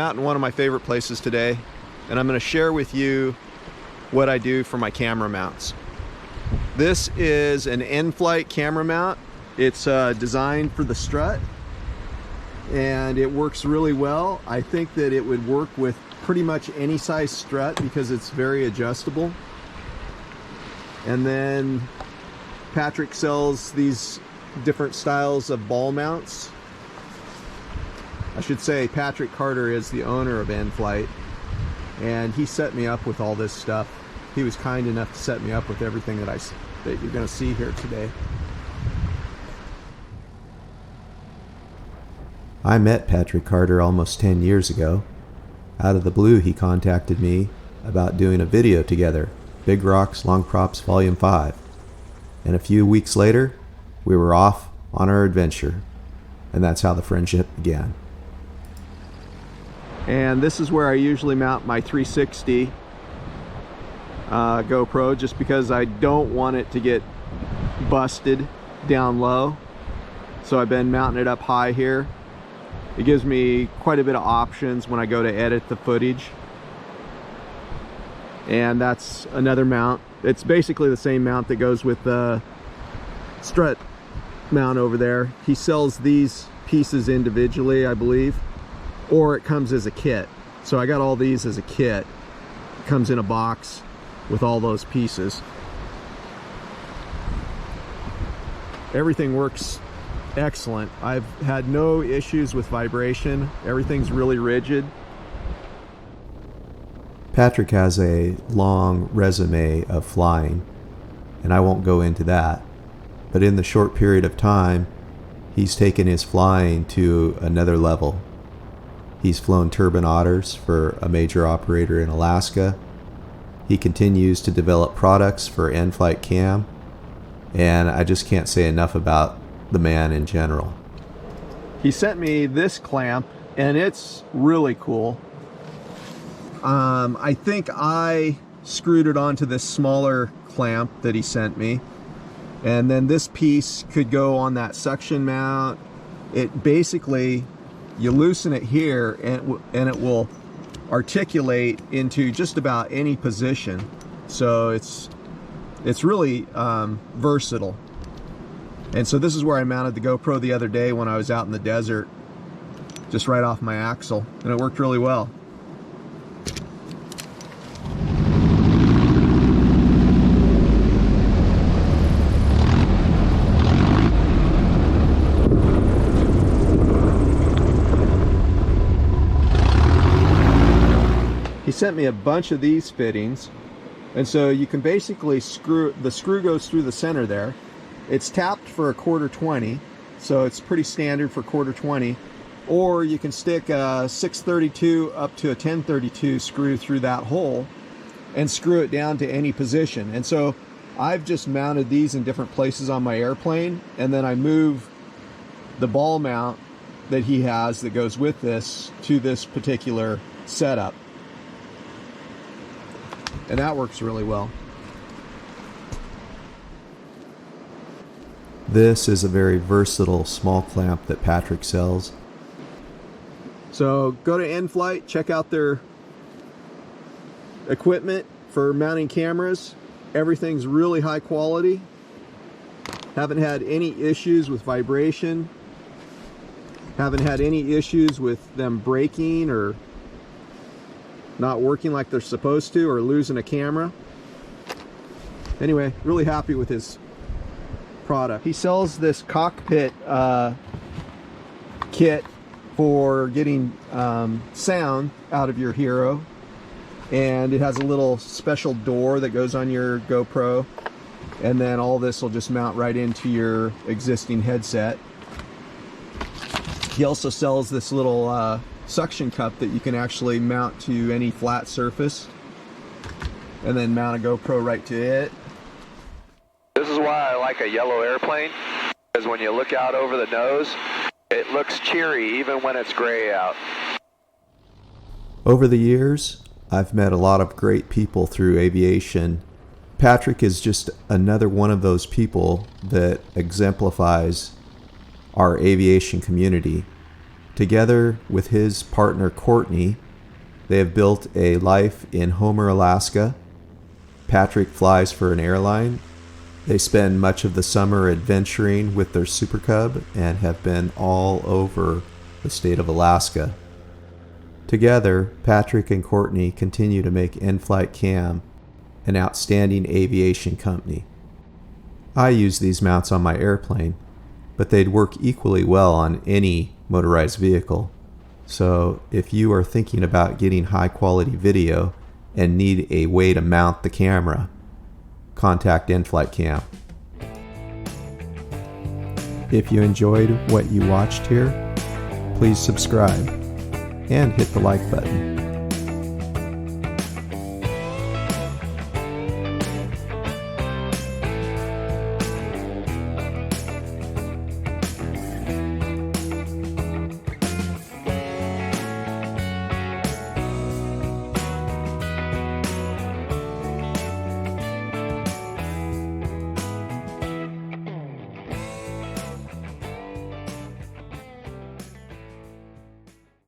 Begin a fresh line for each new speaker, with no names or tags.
out in one of my favorite places today, and I'm going to share with you what I do for my camera mounts. This is an Nflight camera mount. It's designed for the strut, and it works really well. I think that it would work with pretty much any size strut because it's very adjustable. And then Patrick sells these different styles of ball mounts. I should say Patrick Carter is the owner of Nflight, and he set me up with all this stuff. He was kind enough to set me up with everything that you're going to see here today.
I met Patrick Carter almost 10 years ago. Out of the blue, he contacted me about doing a video together, Big Rocks Long Props Volume 5. And a few weeks later, we were off on our adventure, and that's how the friendship began.
And this is where I usually mount my 360 GoPro, just because I don't want it to get busted down low. So I've been mounting it up high here. It gives me quite a bit of options when I go to edit the footage. And that's another mount. It's basically the same mount that goes with the strut mount over there. He sells these pieces individually, I believe, or it comes as a kit. So I got all these as a kit. It comes in a box with all those pieces. Everything works excellent. I've had no issues with vibration. Everything's really rigid.
Patrick has a long resume of flying, and I won't go into that. But in the short period of time, he's taken his flying to another level. He's flown turbine otters for a major operator in Alaska. He continues to develop products for Nflightcam, and I just can't say enough about the man in general.
He sent me this clamp, and it's really cool. I think I screwed it onto this smaller clamp that he sent me, and then this piece could go on that suction mount. It basically, you loosen it here and it will articulate into just about any position. So it's really versatile. And so this is where I mounted the GoPro the other day when I was out in the desert, just right off my axle, and it worked really well. He sent me a bunch of these fittings, and so you can basically the screw goes through the center there. It's tapped for a 1/4-20, so it's pretty standard for 1/4-20, or you can stick a 632 up to a 1032 screw through that hole and screw it down to any position. And so I've just mounted these in different places on my airplane, and then I move the ball mount that he has that goes with this to this particular setup. And that works really well.
This is a very versatile small clamp that Patrick sells.
So go to Nflight, check out their equipment for mounting cameras. Everything's really high quality. Haven't had any issues with vibration. Haven't had any issues with them breaking or not working like they're supposed to, or losing a camera. Anyway, really happy with his product. He sells this cockpit kit for getting sound out of your Hero, and it has a little special door that goes on your GoPro, and then all this will just mount right into your existing headset. He also sells this little suction cup that you can actually mount to any flat surface, and then mount a GoPro right to it.
This is why I like a yellow airplane, because when you look out over the nose, it looks cheery even when it's gray out.
Over the years, I've met a lot of great people through aviation. Patrick is just another one of those people that exemplifies our aviation community. Together with his partner Courtney, they have built a life in Homer, Alaska. Patrick flies for an airline. They spend much of the summer adventuring with their Super Cub and have been all over the state of Alaska. Together, Patrick and Courtney continue to make Nflightcam an outstanding aviation company. I use these mounts on my airplane, but they'd work equally well on any motorized vehicle. So if you are thinking about getting high quality video and need a way to mount the camera, contact Nflightcam. If you enjoyed what you watched here, please subscribe and hit the like button.